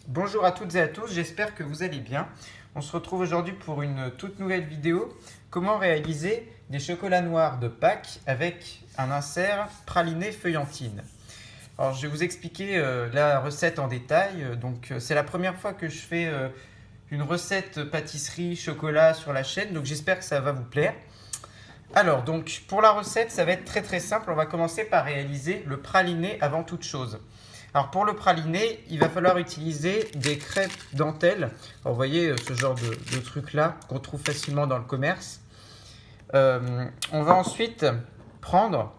Bonjour à toutes et à tous, j'espère que vous allez bien. On se retrouve aujourd'hui pour une toute nouvelle vidéo. Comment réaliser des chocolats noirs de Pâques avec un insert praliné feuillantine. Alors je vais vous expliquer la recette en détail. C'est la première fois que je fais une recette pâtisserie chocolat sur la chaîne, donc j'espère que ça va vous plaire. Alors donc pour la recette, ça va être très simple. On va commencer par réaliser le praliné avant toute chose. Alors pour le praliné, il va falloir utiliser des crêpes dentelles. Alors, vous voyez ce genre de truc là qu'on trouve facilement dans le commerce. On va ensuite prendre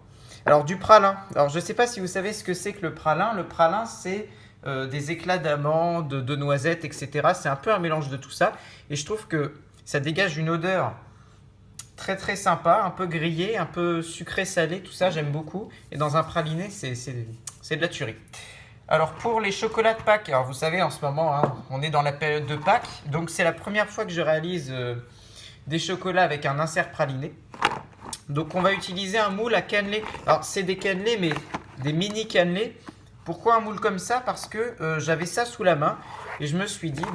du pralin. Alors je ne sais pas si vous savez ce que c'est que le pralin. Le pralin c'est des éclats d'amandes, de noisettes, etc. C'est un peu un mélange de tout ça. Et je trouve que ça dégage une odeur très sympa, un peu grillée, un peu sucré-salé, tout ça j'aime beaucoup. Et dans un praliné, c'est de la tuerie. Alors pour les chocolats de Pâques, alors vous savez en ce moment on est dans la période de Pâques, donc c'est la première fois que je réalise des chocolats avec un insert praliné. Donc on va utiliser un moule à cannelé. Alors c'est des cannelés mais des mini cannelés. Pourquoi un moule comme ça? Parce que j'avais ça sous la main et je me suis dit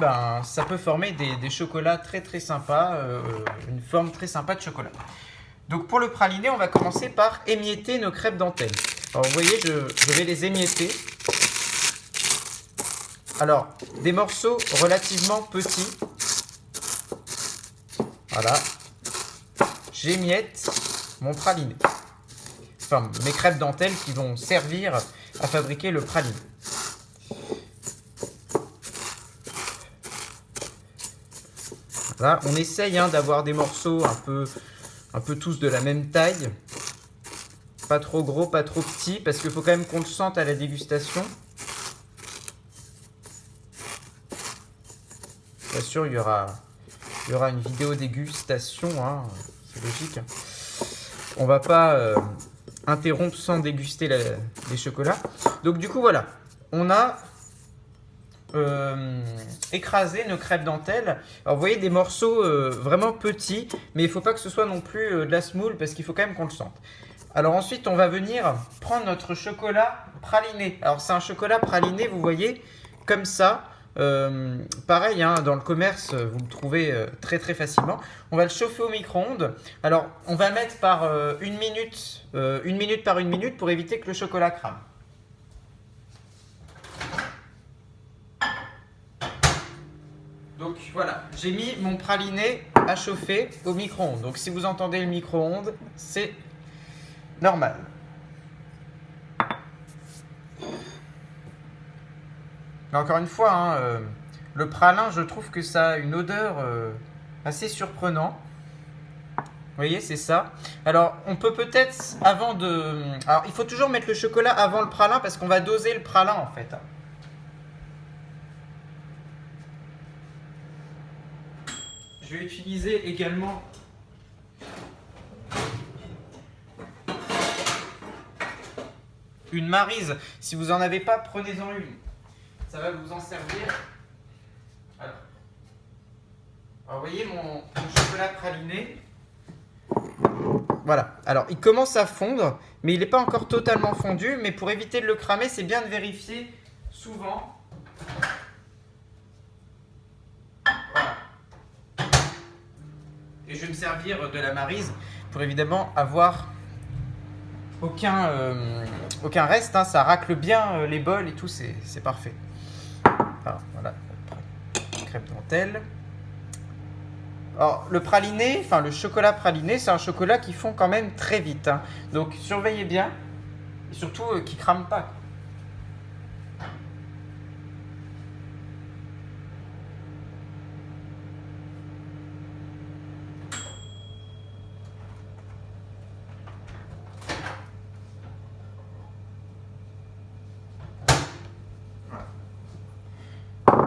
ça peut former des chocolats très sympas, une forme très sympa de chocolat. Donc pour le praliné, on va commencer par émietter nos crêpes dentelles. Alors vous voyez, je vais les émietter. Alors, des morceaux relativement petits. Voilà. J'émiette mon praliné. Enfin, mes crêpes dentelles qui vont servir à fabriquer le praliné. Voilà, on essaye d'avoir des morceaux un peu tous de la même taille. Pas trop gros, pas trop petits, parce qu'il faut quand même qu'on le sente à la dégustation. Bien sûr, il y aura une vidéo dégustation, c'est logique. On va pas interrompre sans déguster les chocolats. Donc du coup, voilà, on a écrasé nos crêpes dentelles. Alors vous voyez des morceaux vraiment petits, mais il ne faut pas que ce soit non plus de la semoule, parce qu'il faut quand même qu'on le sente. Alors ensuite, on va venir prendre notre chocolat praliné. Alors c'est un chocolat praliné, vous voyez, comme ça. Pareil, dans le commerce, vous le trouvez très facilement. On va le chauffer au micro-ondes. Alors, on va mettre par une minute par une minute pour éviter que le chocolat crame. Donc voilà, j'ai mis mon praliné à chauffer au micro-ondes. Donc si vous entendez le micro-ondes, c'est normal. Encore une fois, le pralin, je trouve que ça a une odeur assez surprenante. Vous voyez, c'est ça. Alors, on peut peut-être, Alors, il faut toujours mettre le chocolat avant le pralin parce qu'on va doser le pralin, en fait. Je vais utiliser également une maryse. Si vous n'en avez pas, prenez-en une. Ça va vous en servir. Alors vous voyez mon chocolat praliné. Voilà. Alors, il commence à fondre, mais il n'est pas encore totalement fondu. Mais pour éviter de le cramer, c'est bien de vérifier souvent. Voilà. Et je vais me servir de la maryse pour évidemment avoir aucun reste. Ça racle bien les bols et tout, c'est parfait. Alors, voilà, crêpe dentelle. Alors, le praliné, le chocolat praliné, c'est un chocolat qui fond quand même très vite. Donc, surveillez bien. Et surtout, qu'il ne crame pas.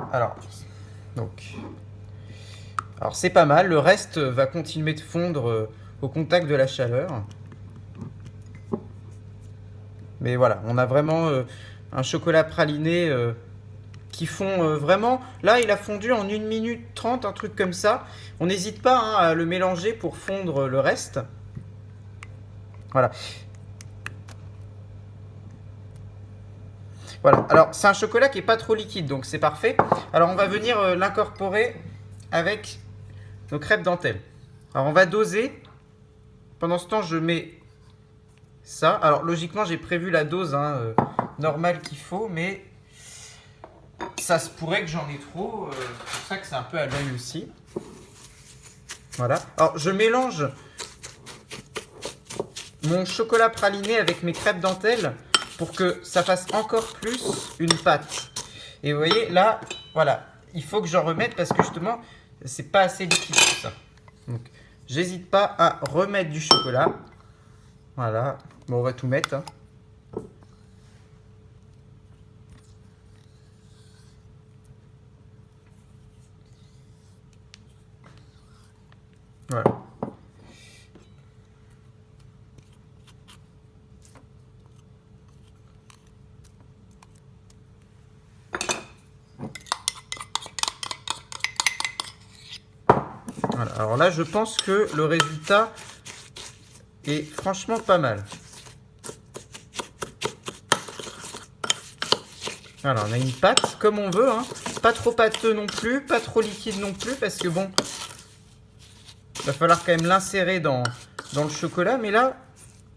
Voilà. Alors c'est pas mal, le reste va continuer de fondre au contact de la chaleur. Mais voilà, on a vraiment un chocolat praliné qui fond vraiment. Là, il a fondu en 1 minute 30, un truc comme ça. On n'hésite pas à le mélanger pour fondre le reste. Voilà. Voilà, alors c'est un chocolat qui n'est pas trop liquide, donc c'est parfait. Alors on va venir l'incorporer avec nos crêpes dentelles. Alors on va doser. Pendant ce temps, je mets ça. Alors logiquement, j'ai prévu la dose normale qu'il faut, mais ça se pourrait que j'en ai trop. C'est pour ça que c'est un peu à l'œil aussi. Voilà. Alors je mélange mon chocolat praliné avec mes crêpes dentelles pour que ça fasse encore plus une pâte. Et vous voyez, là, voilà, il faut que j'en remette parce que justement, c'est pas assez liquide tout ça. Donc, j'hésite pas à remettre du chocolat. Voilà, bon, on va tout mettre. Hein. Voilà. Voilà. Alors là, je pense que le résultat est franchement pas mal. Voilà, on a une pâte comme on veut, hein. Pas trop pâteux non plus, pas trop liquide non plus, parce que bon, il va falloir quand même l'insérer dans le chocolat, mais là,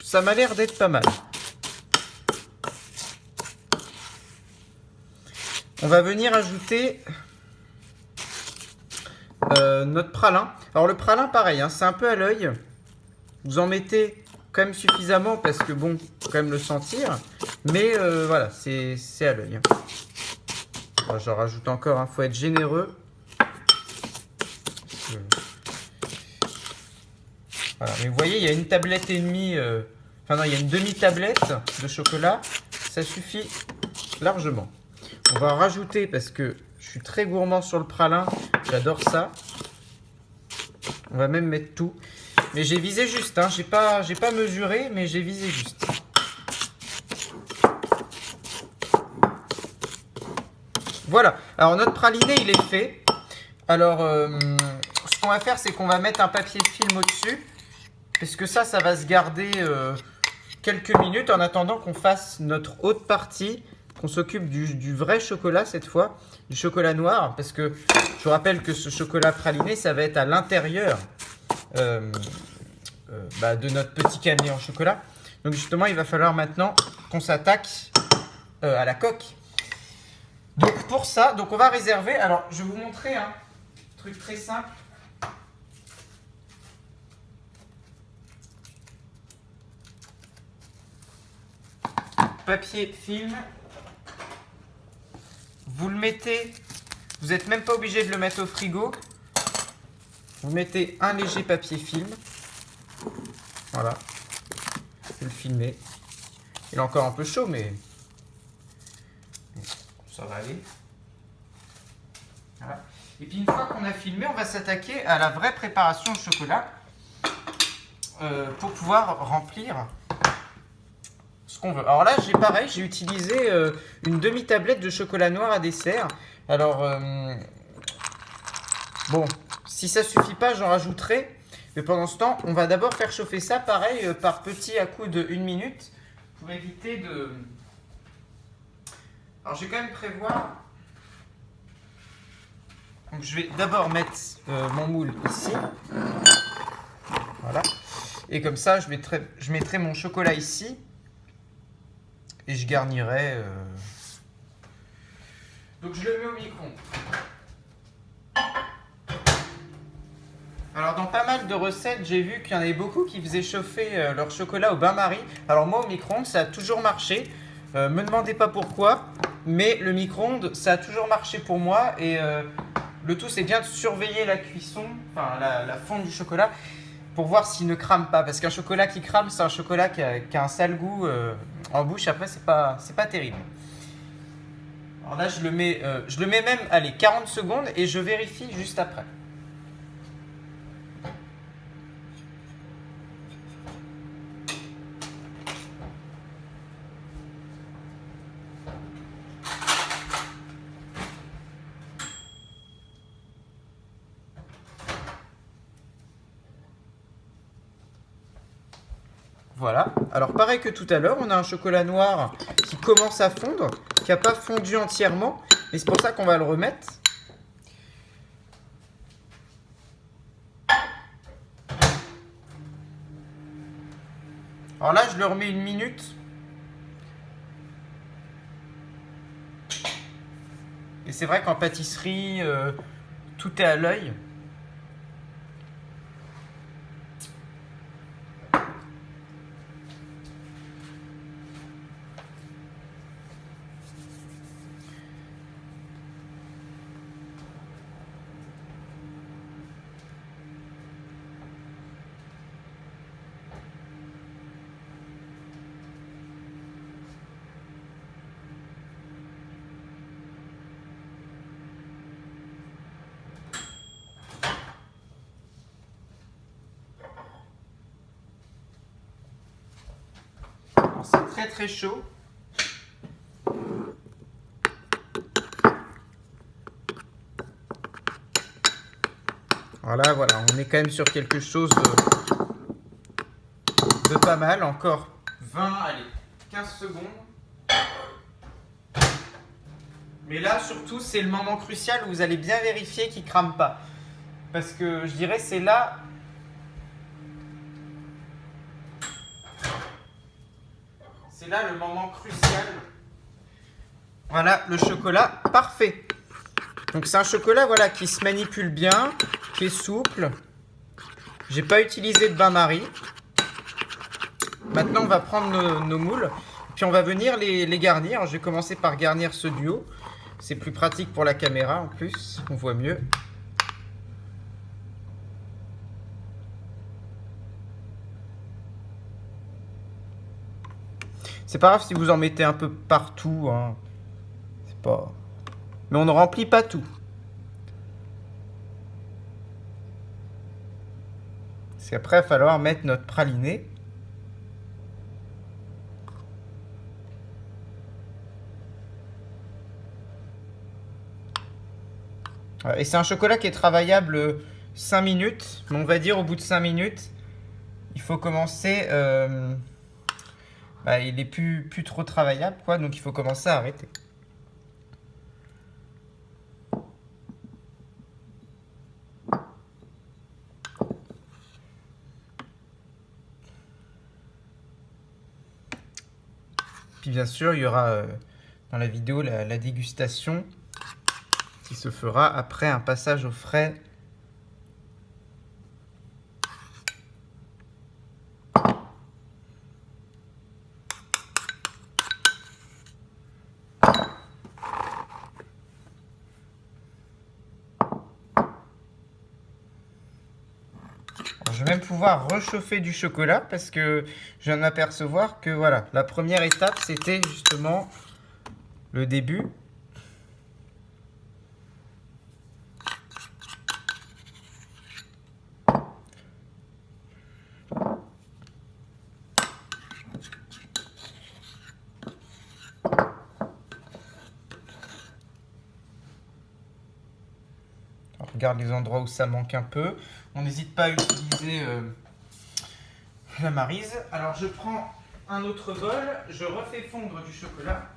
ça m'a l'air d'être pas mal. On va venir ajouter notre pralin. Alors le pralin, pareil, hein, c'est un peu à l'œil. Vous en mettez quand même suffisamment parce que bon, faut quand même le sentir. Mais voilà, c'est à l'œil. Hein. J'en rajoute encore, il faut être généreux. Voilà, mais vous voyez, il y a une tablette et demie, enfin non, il y a une demi-tablette de chocolat. Ça suffit largement. On va en rajouter parce que je suis très gourmand sur le pralin. J'adore ça. On va même mettre tout. Mais j'ai visé juste, hein. J'ai pas mesuré, mais j'ai visé juste. Voilà. Alors notre praliné, il est fait. Alors, ce qu'on va faire, c'est qu'on va mettre un papier film au-dessus. Parce que ça va se garder quelques minutes en attendant qu'on fasse notre haute partie. Qu'on s'occupe du vrai chocolat cette fois, du chocolat noir, parce que je vous rappelle que ce chocolat praliné, ça va être à l'intérieur de notre petit cannelé en chocolat. Donc justement, il va falloir maintenant qu'on s'attaque à la coque. Donc pour ça, on va réserver, alors je vais vous montrer un truc très simple. Papier film. Vous le mettez, vous n'êtes même pas obligé de le mettre au frigo. Vous mettez un léger papier film. Voilà. Vous le filmez. Il est encore un peu chaud, mais ça va aller. Voilà. Et puis une fois qu'on a filmé, on va s'attaquer à la vraie préparation au chocolat pour pouvoir remplir ce qu'on veut. Alors là, j'ai utilisé une demi-tablette de chocolat noir à dessert. Alors, bon, si ça suffit pas, j'en rajouterai. Mais pendant ce temps, on va d'abord faire chauffer ça, pareil, par petits à-coups de 1 minute, pour éviter de... Alors, je vais quand même prévoir... Donc, je vais d'abord mettre mon moule ici. Voilà. Et comme ça, je mettrai mon chocolat ici. Et je garnirai... Donc, je le mets au micro-ondes. Alors dans pas mal de recettes, j'ai vu qu'il y en avait beaucoup qui faisaient chauffer leur chocolat au bain-marie. Alors moi au micro-ondes, ça a toujours marché. Me demandez pas pourquoi, mais le micro-ondes, ça a toujours marché pour moi. Et le tout, c'est bien de surveiller la cuisson, enfin la fonte du chocolat, pour voir s'il ne crame pas. Parce qu'un chocolat qui crame, c'est un chocolat qui a un sale goût en bouche. Après, c'est pas terrible. Alors là, je le mets même, allez, 40 secondes et je vérifie juste après. Voilà. Alors pareil que tout à l'heure, on a un chocolat noir qui commence à fondre, qui n'a pas fondu entièrement. Et c'est pour ça qu'on va le remettre. Alors là, je le remets 1 minute. Et c'est vrai qu'en pâtisserie, tout est à l'œil. C'est très très chaud. Voilà, on est quand même sur quelque chose de pas mal. Encore 20, allez, 15 secondes. Mais là, surtout, c'est le moment crucial où vous allez bien vérifier qu'il ne crame pas. Parce que je dirais c'est là... C'est là le moment crucial. Voilà, le chocolat parfait. Donc c'est un chocolat voilà, qui se manipule bien, qui est souple. J'ai pas utilisé de bain-marie. Maintenant, on va prendre nos moules. Puis on va venir les garnir. Je vais commencer par garnir ce duo. C'est plus pratique pour la caméra en plus. On voit mieux. C'est pas grave si vous en mettez un peu partout. Hein. C'est pas... Mais on ne remplit pas tout. Parce qu'après, il va falloir mettre notre praliné. Et c'est un chocolat qui est travaillable 5 minutes. Mais on va dire au bout de 5 minutes, il faut commencer... il est plus trop travaillable, quoi, donc il faut commencer à arrêter. Puis bien sûr, il y aura dans la vidéo la dégustation qui se fera après un passage au frais. Je vais même pouvoir réchauffer du chocolat parce que je viens de m'apercevoir que voilà, la première étape c'était justement le début. On regarde les endroits où ça manque un peu. On n'hésite pas à utiliser la maryse. Alors je prends un autre bol, je refais fondre du chocolat.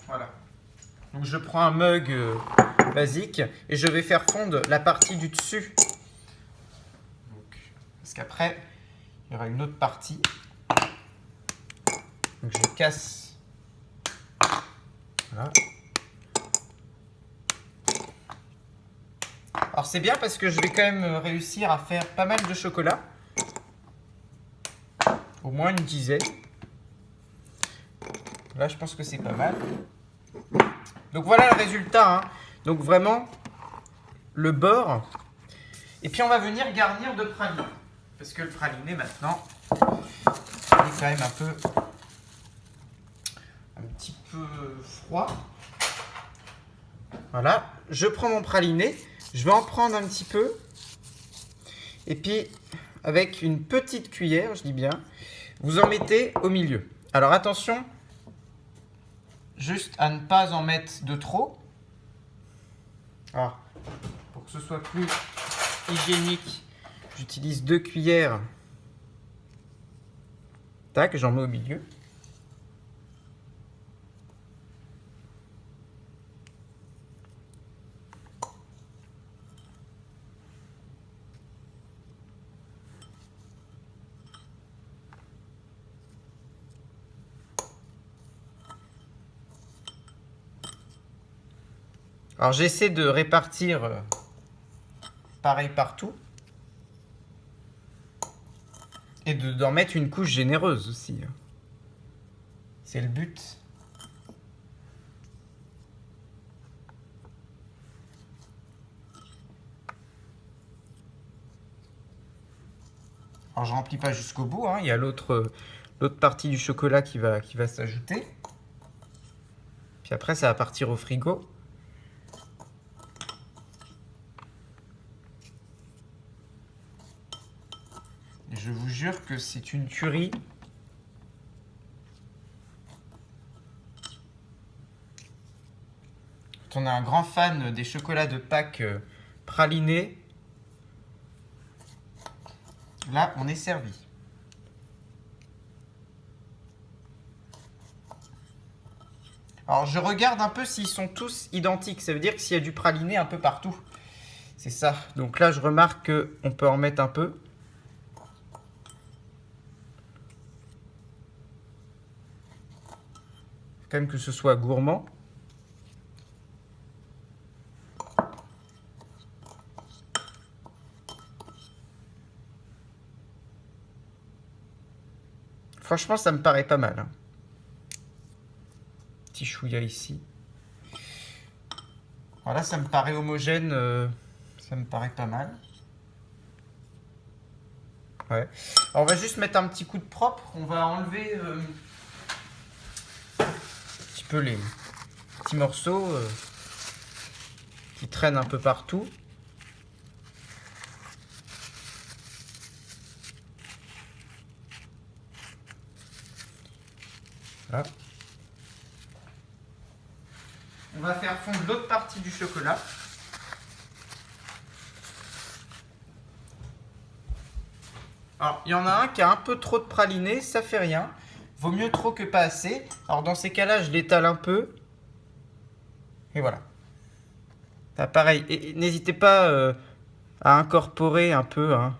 Voilà. Donc je prends un mug basique et je vais faire fondre la partie du dessus. Parce qu'après, il y aura une autre partie. Donc je casse. Voilà. Alors c'est bien parce que je vais quand même réussir à faire pas mal de chocolat. Au moins une dizaine. Là je pense que c'est pas mal. Donc voilà le résultat. Hein. Donc vraiment le beurre. Et puis on va venir garnir de praliné. Parce que le praliné maintenant il est quand même un petit peu froid. Voilà, je prends mon praliné, je vais en prendre un petit peu. Et puis avec une petite cuillère, je dis bien, vous en mettez au milieu. Alors attention, juste à ne pas en mettre de trop. Alors, pour que ce soit plus hygiénique, j'utilise 2 cuillères. Tac, j'en mets au milieu. Alors j'essaie de répartir pareil partout. Et d'en mettre une couche généreuse aussi. C'est le but. Alors je remplis pas jusqu'au bout, hein. Il y a l'autre partie du chocolat qui va s'ajouter. Puis après ça va partir au frigo. Et je vous jure que c'est une tuerie. Quand on est un grand fan des chocolats de Pâques pralinés, là on est servi. Alors je regarde un peu s'ils sont tous identiques. Ça veut dire que s'il y a du praliné un peu partout. C'est ça. Donc là je remarque qu'on peut en mettre un peu. Quand même que ce soit gourmand. Franchement, ça me paraît pas mal. Hein. Petit chouïa ici. Voilà, ça me paraît homogène. Ça me paraît pas mal. Ouais. Alors, on va juste mettre un petit coup de propre. On va enlever un petit peu les petits morceaux qui traînent un peu partout. Voilà. On va faire fondre l'autre partie du chocolat. Alors, il y en a un qui a un peu trop de praliné, ça fait rien. Vaut mieux trop que pas assez. Alors, dans ces cas-là, je l'étale un peu. Et voilà. Là, pareil, et n'hésitez pas à incorporer un peu hein,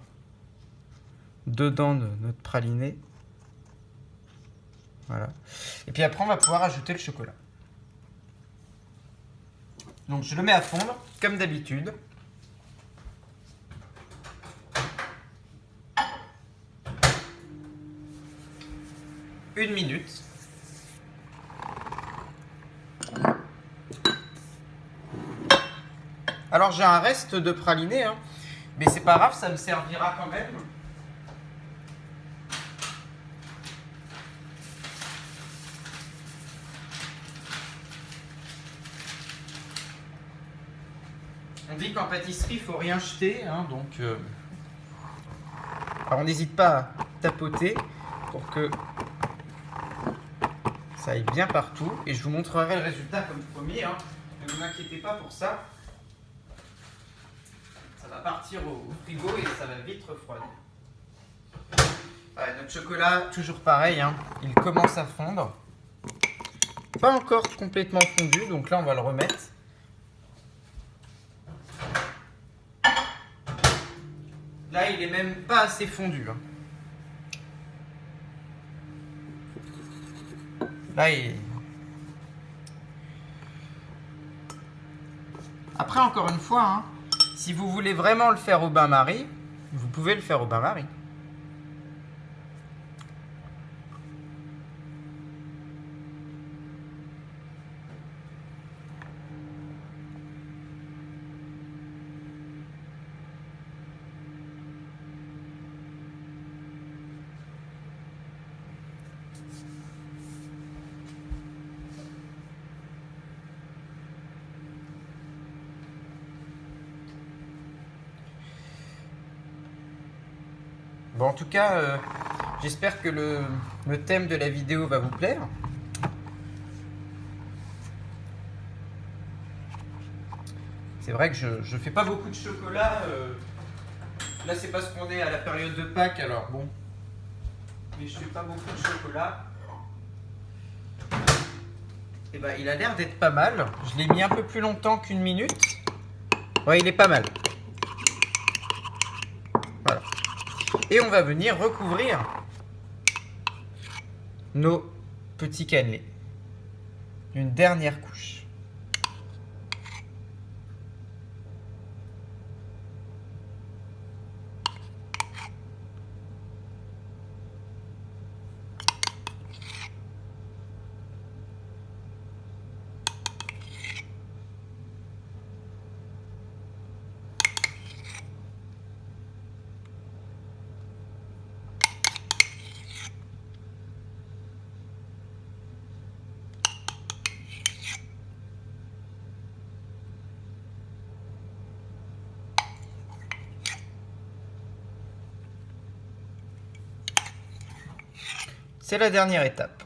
dedans de notre praliné. Voilà. Et puis après, on va pouvoir ajouter le chocolat. Donc, je le mets à fondre, comme d'habitude. Une minute. Alors, j'ai un reste de praliné, hein, mais c'est pas grave, ça me servira quand même. On dit qu'en pâtisserie, il ne faut rien jeter, hein, donc alors on n'hésite pas à tapoter pour que ça aille bien partout. Et je vous montrerai le résultat comme promis, hein. Ne vous inquiétez pas pour ça. Ça va partir au frigo et ça va vite refroidir. Ouais, notre chocolat, toujours pareil, hein, il commence à fondre. Pas encore complètement fondu, donc là on va le remettre. Là, il est même pas assez fondu. Hein. Là, il... Après, encore une fois, hein, si vous voulez vraiment le faire au bain-marie, vous pouvez le faire au bain-marie. Bon, en tout cas, j'espère que le thème de la vidéo va vous plaire. C'est vrai que je fais pas beaucoup de chocolat. Là, c'est parce qu'on est à la période de Pâques, alors bon. Mais je fais pas beaucoup de chocolat. Et ben, il a l'air d'être pas mal. Je l'ai mis un peu plus longtemps qu'1 minute. Ouais, il est pas mal. Voilà. Et on va venir recouvrir nos petits cannelés d'une dernière couche. C'est la dernière étape.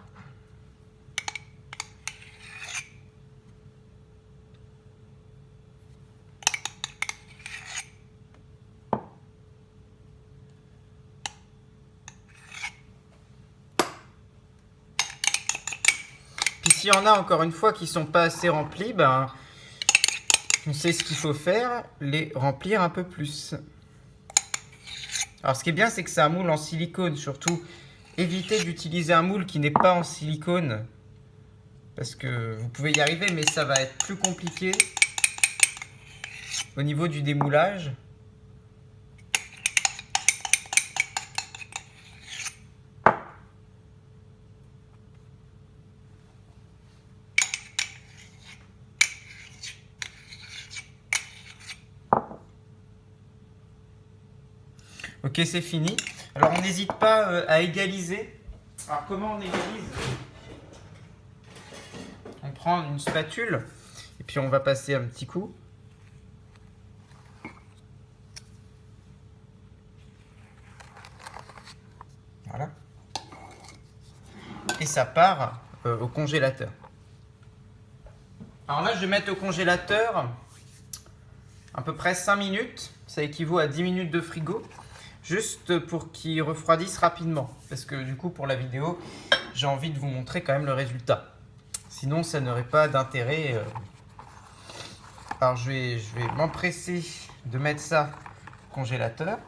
Puis s'il y en a encore une fois qui ne sont pas assez remplis, ben, on sait ce qu'il faut faire, les remplir un peu plus. Alors ce qui est bien, c'est que c'est un moule en silicone, surtout. Évitez d'utiliser un moule qui n'est pas en silicone, parce que vous pouvez y arriver, mais ça va être plus compliqué au niveau du démoulage. Ok, c'est fini. Alors on n'hésite pas à égaliser. Alors comment on égalise? On prend une spatule et puis on va passer un petit coup. Voilà. Et ça part au congélateur. Alors là, je vais mettre au congélateur à peu près 5 minutes. Ça équivaut à 10 minutes de frigo. Juste pour qu'il refroidisse rapidement. Parce que du coup, pour la vidéo, j'ai envie de vous montrer quand même le résultat. Sinon, ça n'aurait pas d'intérêt. Alors, je vais m'empresser de mettre ça au congélateur.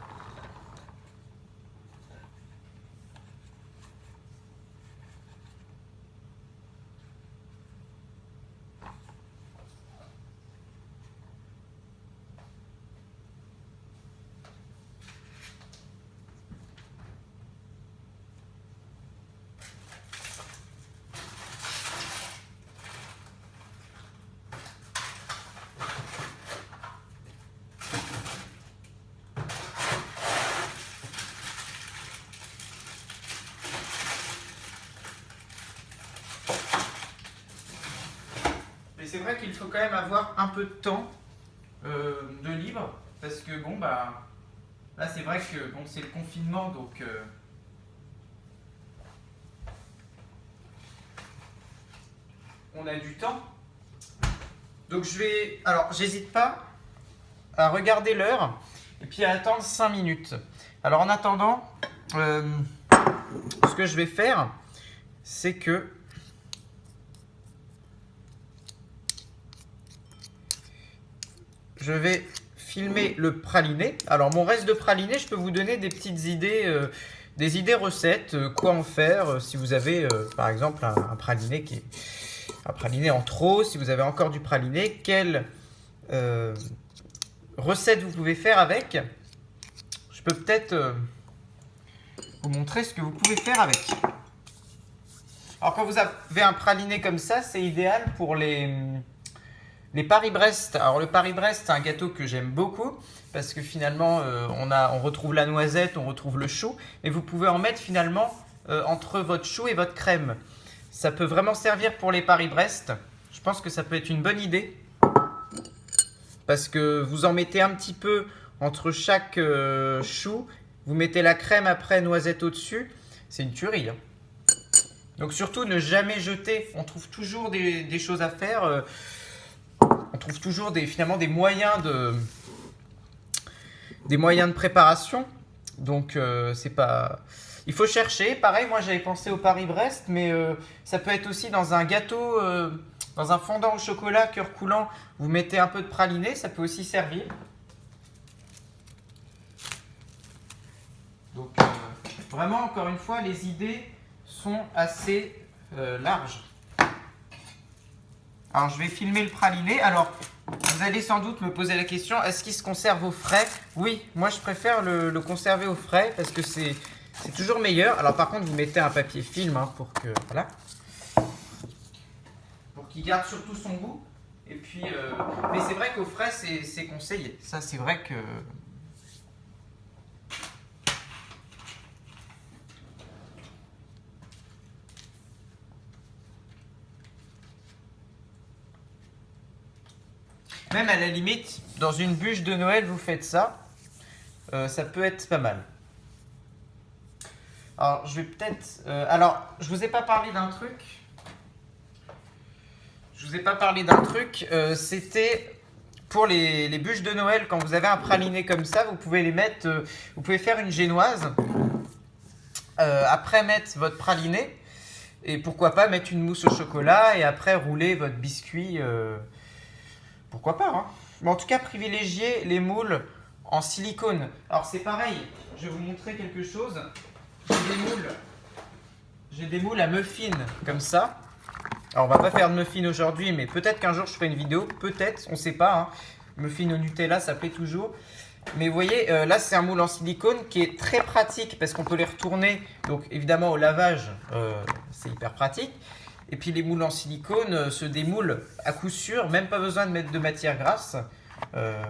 C'est vrai qu'il faut quand même avoir un peu de temps de libre, parce que bon, bah, là c'est vrai que bon, c'est le confinement, donc on a du temps. Donc alors j'hésite pas à regarder l'heure et puis à attendre 5 minutes. Alors en attendant, ce que je vais faire, c'est que je vais filmer le praliné. Alors mon reste de praliné, je peux vous donner des petites idées, des idées recettes, quoi en faire si vous avez par exemple un praliné qui est un praliné en trop, si vous avez encore du praliné, quelle recette vous pouvez faire avec. Je peux peut-être vous montrer ce que vous pouvez faire avec. Alors quand vous avez un praliné comme ça, c'est idéal pour les Paris-Brest. Alors le Paris-Brest, c'est un gâteau que j'aime beaucoup parce que finalement on retrouve la noisette, on retrouve le chou, et vous pouvez en mettre finalement entre votre chou et votre crème. Ça peut vraiment servir pour les Paris-Brest. Je pense que ça peut être une bonne idée parce que vous en mettez un petit peu entre chaque chou. vous mettez la crème après, noisette au-dessus, c'est une tuerie. Hein. Donc surtout, ne jamais jeter. On trouve toujours des choses à faire. On trouve toujours finalement des moyens de préparation. Donc c'est pas... Il faut chercher. Pareil, moi j'avais pensé au Paris-Brest, mais ça peut être aussi dans un gâteau, dans un fondant au chocolat cœur coulant. Vous mettez un peu de praliné, ça peut aussi servir. Donc vraiment, encore une fois, les idées sont assez larges. Alors je vais filmer le praliné. Alors vous allez sans doute me poser la question, est-ce qu'il se conserve au frais? Oui, moi je préfère le conserver au frais parce que c'est toujours meilleur. Alors par contre, vous mettez un papier film hein, pour que voilà, pour qu'il garde surtout son goût. Et puis, mais c'est vrai qu'au frais c'est conseillé. Ça c'est vrai que même à la limite, dans une bûche de Noël, vous faites ça. Ça peut être pas mal. Alors, je vais peut-être... alors, je vous ai pas parlé d'un truc. C'était pour les bûches de Noël. Quand vous avez un praliné comme ça, vous pouvez les mettre... vous pouvez faire une génoise. Après, mettre votre praliné. Et pourquoi pas mettre une mousse au chocolat. Et après, rouler votre biscuit... pourquoi pas, hein. Mais en tout cas, privilégiez les moules en silicone. Alors, c'est pareil. Je vais vous montrer quelque chose. J'ai des moules à muffins comme ça. Alors, on va pas faire de muffins aujourd'hui, mais peut-être qu'un jour, je ferai une vidéo. Peut-être, on ne sait pas. Hein. Muffins au Nutella, ça plaît toujours. Mais vous voyez, là, c'est un moule en silicone qui est très pratique parce qu'on peut les retourner. Donc, évidemment, au lavage, c'est hyper pratique. Et puis les moules en silicone se démoulent à coup sûr, même pas besoin de mettre de matière grasse.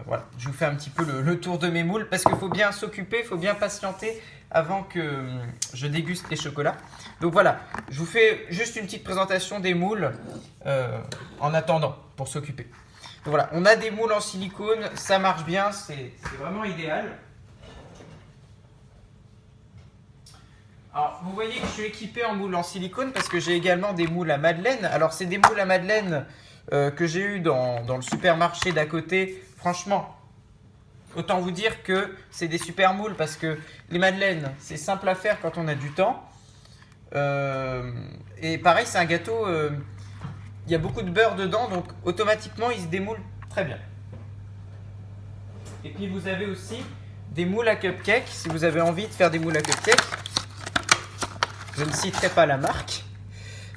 Voilà, je vous fais un petit peu le tour de mes moules parce qu'il faut bien s'occuper, il faut bien patienter avant que je déguste les chocolats. Donc voilà, je vous fais juste une petite présentation des moules en attendant pour s'occuper. Donc voilà, on a des moules en silicone, ça marche bien, c'est vraiment idéal. Alors, vous voyez que je suis équipé en moules en silicone parce que j'ai également des moules à madeleine. Alors, c'est des moules à madeleine que j'ai eu dans le supermarché d'à côté. Franchement, autant vous dire que c'est des super moules parce que les madeleines, c'est simple à faire quand on a du temps. Et pareil, c'est un gâteau, il y a beaucoup de beurre dedans, donc automatiquement, il se démoule très bien. Et puis, vous avez aussi des moules à cupcake. Si vous avez envie de faire des moules à cupcake, je ne citerai pas la marque.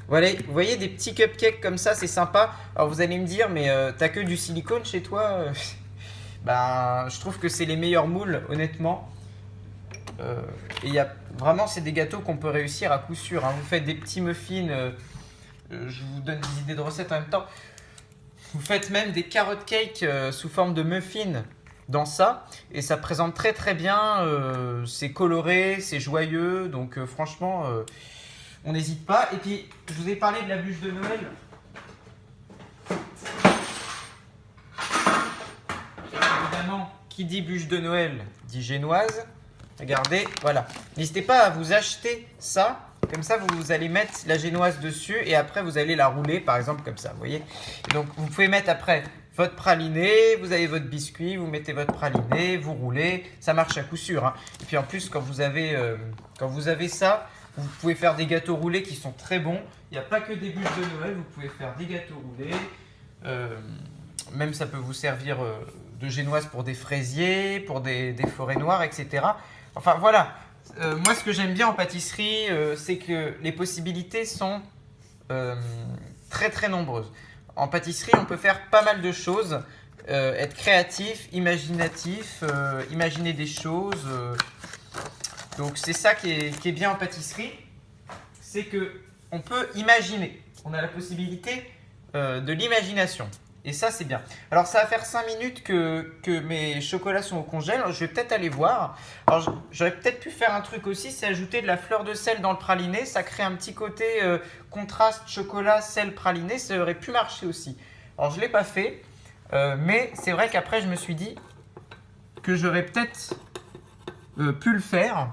Voilà, vous voyez des petits cupcakes comme ça, c'est sympa. Alors vous allez me dire, mais t'as que du silicone chez toi? Ben, je trouve que c'est les meilleurs moules, honnêtement. Et vraiment, c'est des gâteaux qu'on peut réussir à coup sûr. Hein. Vous faites des petits muffins, je vous donne des idées de recettes en même temps. Vous faites même des carrot cakes sous forme de muffins dans ça. Et ça présente très très bien. C'est coloré, c'est joyeux. Donc franchement, on n'hésite pas. Et puis, je vous ai parlé de la bûche de Noël. Évidemment, qui dit bûche de Noël dit génoise. Regardez, voilà. N'hésitez pas à vous acheter ça. Comme ça, vous allez mettre la génoise dessus et après, vous allez la rouler, par exemple, comme ça. Vous voyez? Et donc, vous pouvez mettre après votre praliné, vous avez votre biscuit, vous mettez votre praliné, vous roulez. Ça marche à coup sûr. Hein. Et puis, en plus, quand vous avez ça, vous pouvez faire des gâteaux roulés qui sont très bons. Il n'y a pas que des bûches de Noël, vous pouvez faire des gâteaux roulés. Même ça peut vous servir de génoise pour des fraisiers, pour des forêts noires, etc. Enfin voilà, moi ce que j'aime bien en pâtisserie, c'est que les possibilités sont très très nombreuses. En pâtisserie, on peut faire pas mal de choses, être créatif, imaginatif, imaginer des choses. Donc c'est ça qui est bien en pâtisserie, c'est qu'on peut imaginer, on a la possibilité de l'imagination. Et ça, c'est bien. Alors, ça va faire 5 minutes que mes chocolats sont au congèle. Je vais peut-être aller voir. Alors, j'aurais peut-être pu faire un truc aussi, c'est ajouter de la fleur de sel dans le praliné. Ça crée un petit côté contraste chocolat, sel, praliné. Ça aurait pu marcher aussi. Alors, je ne l'ai pas fait. Mais c'est vrai qu'après, je me suis dit que j'aurais peut-être pu le faire.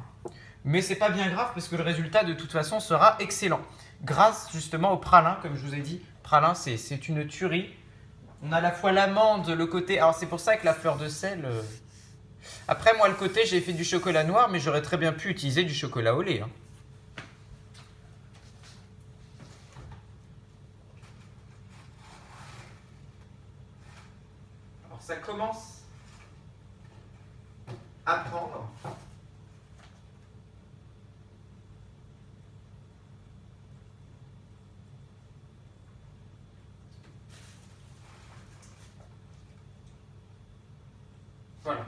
Mais c'est pas bien grave parce que le résultat de toute façon sera excellent. Grâce justement au pralin, comme je vous ai dit. Pralin, c'est une tuerie. On a à la fois l'amande, le côté... Alors c'est pour ça que la fleur de sel... Après moi le côté, j'ai fait du chocolat noir, mais j'aurais très bien pu utiliser du chocolat au lait. Hein. Alors ça commence à prendre. Voilà.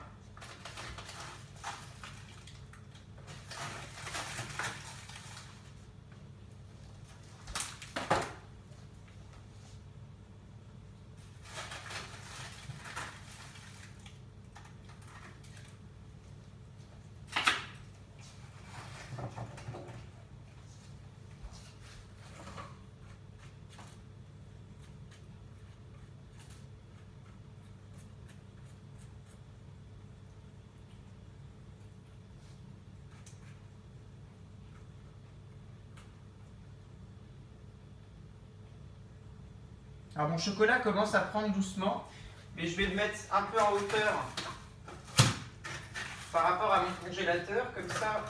Alors mon chocolat commence à prendre doucement, mais je vais le mettre un peu en hauteur par rapport à mon congélateur, comme ça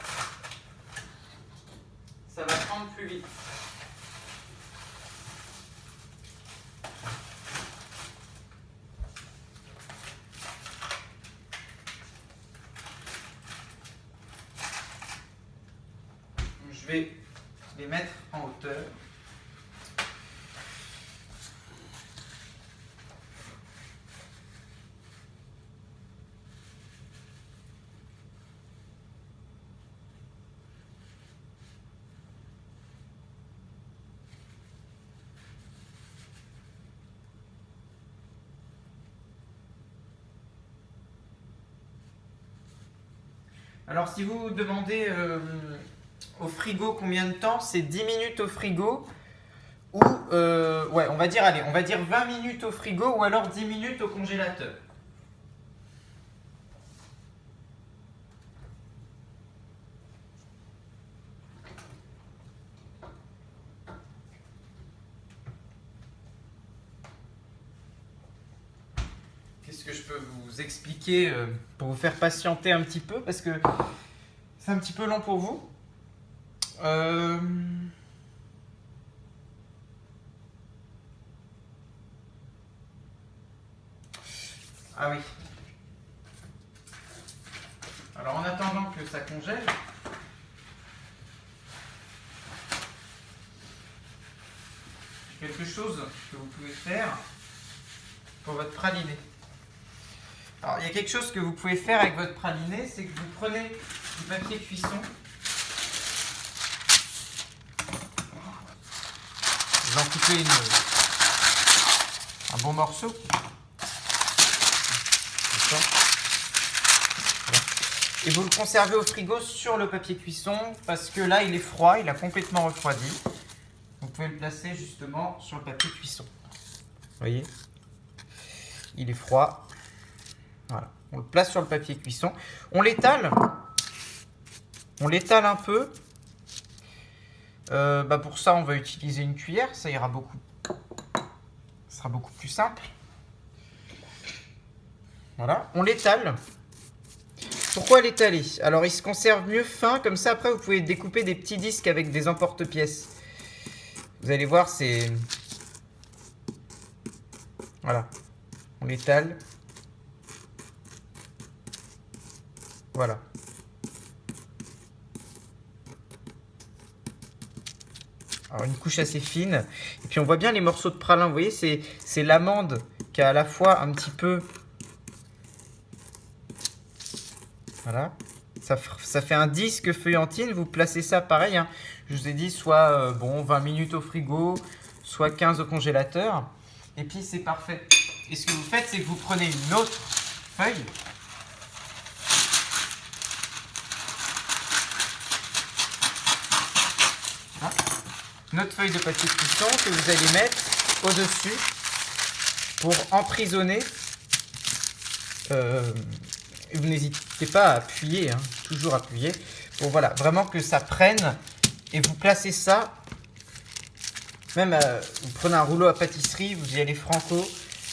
va prendre plus vite. Donc, je vais les mettre en hauteur. Alors si vous vous demandez au frigo combien de temps, c'est 10 minutes au frigo ou ouais, on va dire 20 minutes au frigo ou alors 10 minutes au congélateur. Qu'est-ce que je peux vous expliquer pour vous faire patienter un petit peu parce que c'est un petit peu long pour vous. Ah oui. Alors en attendant que ça congèle, quelque chose que vous pouvez faire pour votre praliné. Alors, il y a quelque chose que vous pouvez faire avec votre praliné, c'est que vous prenez du papier cuisson, vous en coupez un bon morceau. Voilà. Et vous le conservez au frigo sur le papier cuisson parce que là, il est froid, il a complètement refroidi. Vous pouvez le placer justement sur le papier cuisson. Vous voyez ? Il est froid. Voilà. On le place sur le papier cuisson. On l'étale. On l'étale un peu. Pour ça, on va utiliser une cuillère. Ça ira beaucoup. Ce sera beaucoup plus simple. Voilà. On l'étale. Pourquoi l'étaler? Alors, il se conserve mieux fin. Comme ça, après, vous pouvez découper des petits disques avec des emporte-pièces. Vous allez voir, c'est... Voilà. On l'étale. Voilà. Alors une couche assez fine. Et puis on voit bien les morceaux de pralin. Vous voyez, c'est l'amande qui a à la fois un petit peu... Voilà. Ça fait un disque feuillantine. Vous placez ça pareil. Hein. Je vous ai dit soit 20 minutes au frigo, soit 15 au congélateur. Et puis c'est parfait. Et ce que vous faites, c'est que vous prenez une autre feuille. Notre feuille de papier cuisson que vous allez mettre au-dessus pour emprisonner Et vous n'hésitez pas à appuyer, hein, toujours appuyer, pour voilà, vraiment que ça prenne. Et vous placez ça, même vous prenez un rouleau à pâtisserie, vous y allez franco,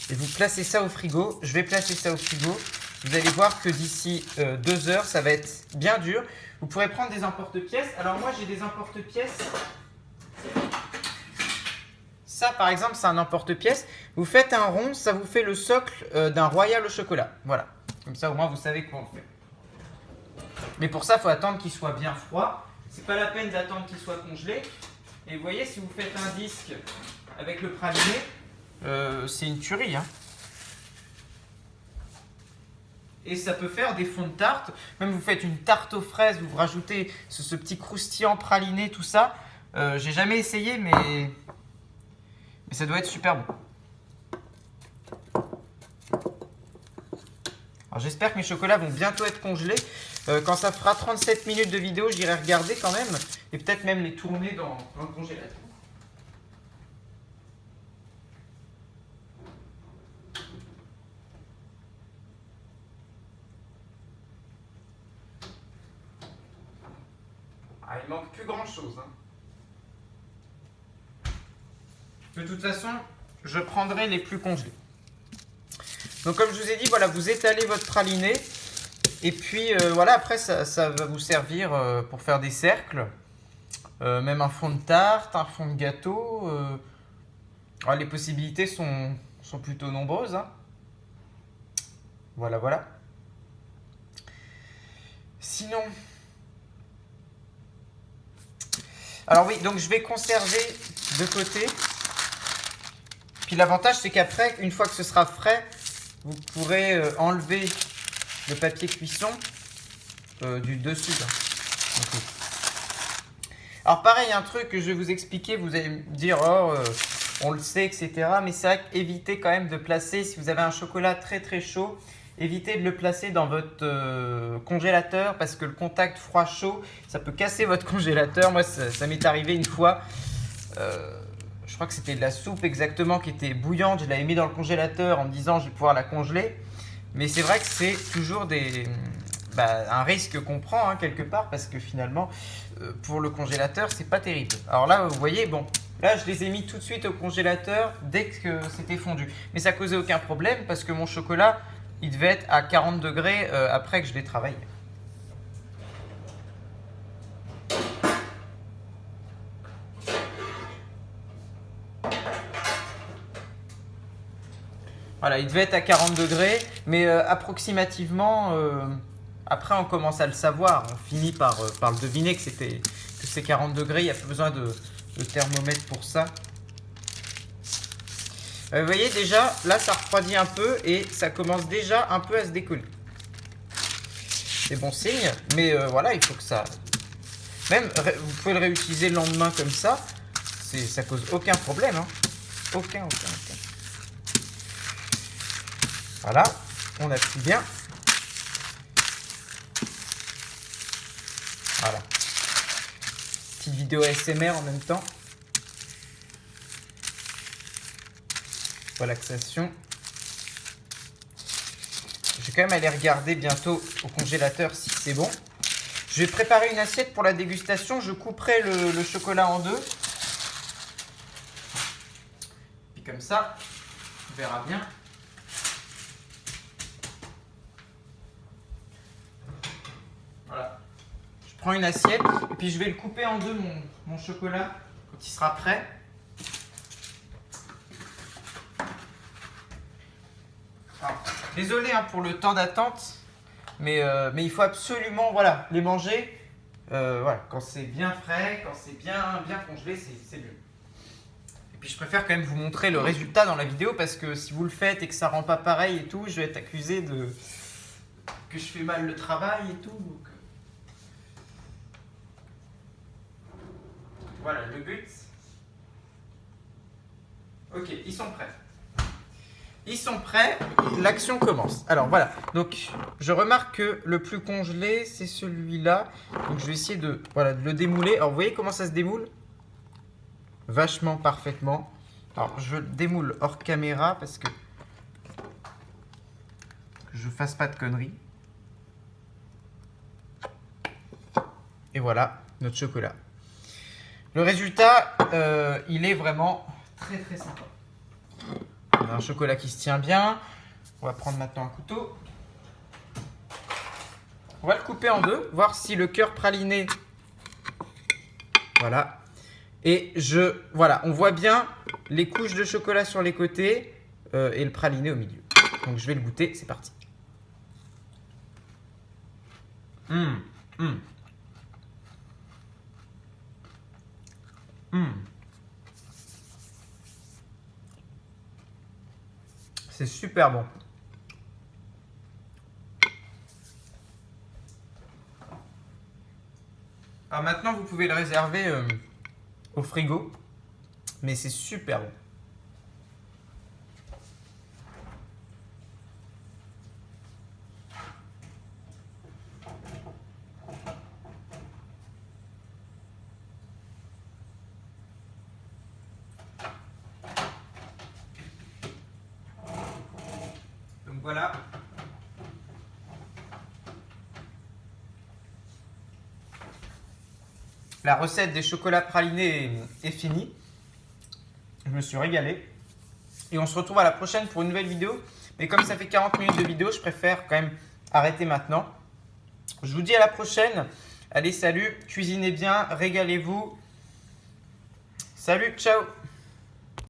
et vous placez ça au frigo. Je vais placer ça au frigo. Vous allez voir que d'ici 2 heures, ça va être bien dur. Vous pourrez prendre des emporte-pièces. Alors moi, j'ai des emporte-pièces. Ça, par exemple, c'est un emporte-pièces. Vous faites un rond, ça vous fait le socle d'un royal au chocolat. Voilà. Comme ça, au moins, vous savez comment on le fait. Mais pour ça, il faut attendre qu'il soit bien froid. C'est pas la peine d'attendre qu'il soit congelé. Et vous voyez, si vous faites un disque avec le praliné, c'est une tuerie, hein. Et ça peut faire des fonds de tarte. Même vous faites une tarte aux fraises, vous rajoutez ce petit croustillant praliné, tout ça. J'ai jamais essayé, mais ça doit être super bon. Alors j'espère que mes chocolats vont bientôt être congelés. Quand ça fera 37 minutes de vidéo, j'irai regarder quand même. Et peut-être même les tourner dans le congélateur. Ah, il manque plus grand chose, hein. De toute façon, je prendrai les plus congelés. Donc comme je vous ai dit, voilà, vous étalez votre praliné. Et puis voilà, après ça va vous servir pour faire des cercles. Même un fond de tarte, un fond de gâteau. Les possibilités sont plutôt nombreuses, hein. Voilà, voilà. Sinon... Alors oui, donc je vais conserver de côté. Puis l'avantage, c'est qu'après, une fois que ce sera frais, vous pourrez enlever le papier cuisson du dessus, là. Okay. Alors pareil, un truc que je vais vous expliquer, vous allez me dire, oh, on le sait, etc. Mais c'est vrai qu'évitez quand même de placer, si vous avez un chocolat très très chaud, évitez de le placer dans votre congélateur parce que le contact froid-chaud, ça peut casser votre congélateur. Moi, ça m'est arrivé une fois. Je crois que c'était de la soupe exactement qui était bouillante. Je l'avais mis dans le congélateur en me disant je vais pouvoir la congeler. Mais c'est vrai que c'est toujours un risque qu'on prend, hein, quelque part, parce que finalement, pour le congélateur, c'est pas terrible. Alors là, vous voyez, bon, là, je les ai mis tout de suite au congélateur dès que c'était fondu. Mais ça causait aucun problème parce que mon chocolat, il devait être à 40 degrés après que je l'ai travaillé. Voilà, il devait être à 40 degrés, mais approximativement, après on commence à le savoir, on finit par le deviner que c'est 40 degrés, il n'y a pas besoin de thermomètre pour ça. Vous voyez déjà, là ça refroidit un peu et ça commence déjà un peu à se décoller. C'est bon signe, mais voilà, il faut que ça... Même, vous pouvez le réutiliser le lendemain comme ça, ça cause aucun problème, hein. Aucun. Voilà, on appuie bien. Voilà. Petite vidéo ASMR en même temps. Relaxation. Je vais quand même aller regarder bientôt au congélateur si c'est bon. Je vais préparer une assiette pour la dégustation. Je couperai le chocolat en deux. Puis comme ça, on verra bien. Voilà. Je prends une assiette et puis je vais le couper en deux, mon chocolat, quand il sera prêt. Alors, désolé hein, pour le temps d'attente, mais il faut absolument les manger quand c'est bien frais, quand c'est bien congelé, c'est mieux. Et puis je préfère quand même vous montrer le résultat dans la vidéo parce que si vous le faites et que ça rend pas pareil et tout, je vais être accusé que je fais mal le travail et tout. Donc... Voilà le but. Ok, ils sont prêts. Ils sont prêts, l'action commence. Alors voilà, donc je remarque que le plus congelé, c'est celui-là. Donc je vais essayer de le démouler. Alors vous voyez comment ça se démoule? Vachement parfaitement. Alors je le démoule hors caméra parce que je fasse pas de conneries. Et voilà notre chocolat. Le résultat, il est vraiment très très sympa. On a un chocolat qui se tient bien. On va prendre maintenant un couteau. On va le couper en deux, voir si le cœur praliné, voilà. Et voilà, on voit bien les couches de chocolat sur les côtés et le praliné au milieu. Donc je vais le goûter, c'est parti. C'est super bon. Alors maintenant, vous pouvez le réserver au frigo, mais c'est super bon. Donc voilà. La recette des chocolats pralinés est finie. Je me suis régalé. Et on se retrouve à la prochaine pour une nouvelle vidéo. Mais comme ça fait 40 minutes de vidéo, je préfère quand même arrêter maintenant. Je vous dis à la prochaine. Allez, salut, cuisinez bien, régalez-vous. Salut, ciao!